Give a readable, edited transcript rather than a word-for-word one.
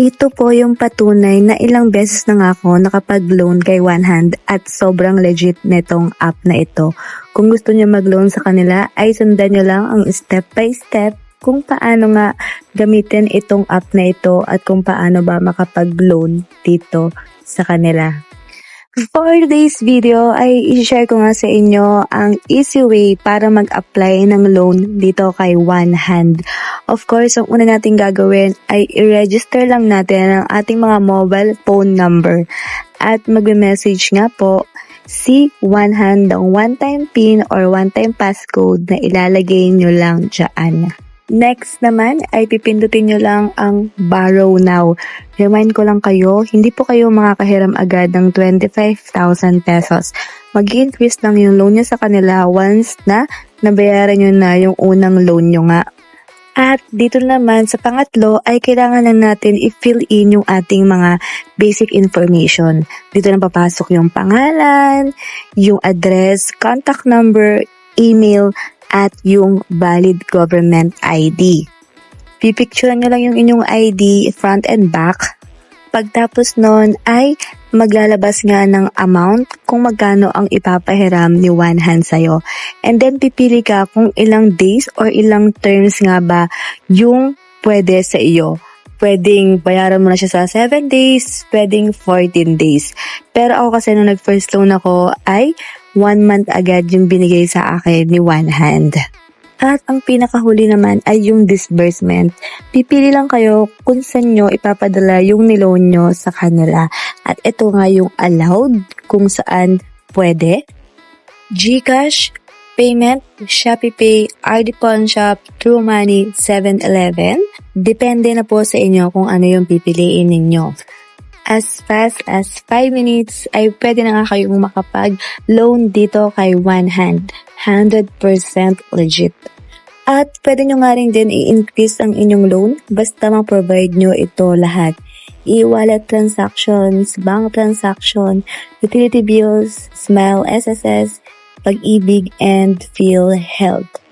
Ito po yung patunay na ilang beses na nga ako nakapag-loan kay OneHand at sobrang legit netong app na ito. Kung gusto niyo mag-loan sa kanila ay sundan niyo lang ang step by step kung paano nga gamitin itong app na ito at kung paano ba makapag-loan dito sa kanila. For today's video ay i-share ko nga sa inyo ang easy way para mag-apply ng loan dito kay OneHand. Of course, ang una natin gagawin ay i-register lang natin ang ating mga mobile phone number at mag-message nga po si OneHand ng one-time PIN or one-time passcode na ilalagay nyo lang dyan. Next naman ay pipindutin nyo lang ang borrow now. Remind ko lang kayo, hindi po kayo makakahiram agad ng 25,000 pesos. Mag-increase lang yung loan nyo sa kanila once na nabayaran nyo na yung unang loan nyo nga. At dito naman sa pangatlo ay kailangan lang natin i-fill in yung ating mga basic information. Dito na papasok yung pangalan, yung address, contact number, email, at yung valid government ID. Pipicturean nyo lang yung inyong ID front and back. Pagtapos nun ay maglalabas nga ng amount kung magkano ang ipapahiram ni OneHand sa'yo. And then pipili ka kung ilang days or ilang terms nga ba yung pwede sa iyo. Pwedeng bayaran mo na siya sa 7 days, pwedeng 14 days. Pero ako kasi nung nag-first loan ako ay 1 month agad yung binigay sa akin ni OneHand. At ang pinakahuli naman ay yung disbursement. Pipili lang kayo kung saan nyo ipapadala yung niloan nyo sa kanila. At ito nga yung allowed kung saan pwede. GCash, payment, ShopeePay, RD Pawn Shop, TrueMoney, 7-Eleven. Depende na po sa inyo kung ano yung pipiliin ninyo. As fast as 5 minutes ay pwede na nga kayong makapag-loan dito kay OneHand. 100% legit. At pwede nyo nga rin din i-increase ang inyong loan basta ma-provide nyo ito lahat. E-wallet transactions, bank transaction, utility bills, Smile SSS, Pag-ibig, and PhilHealth.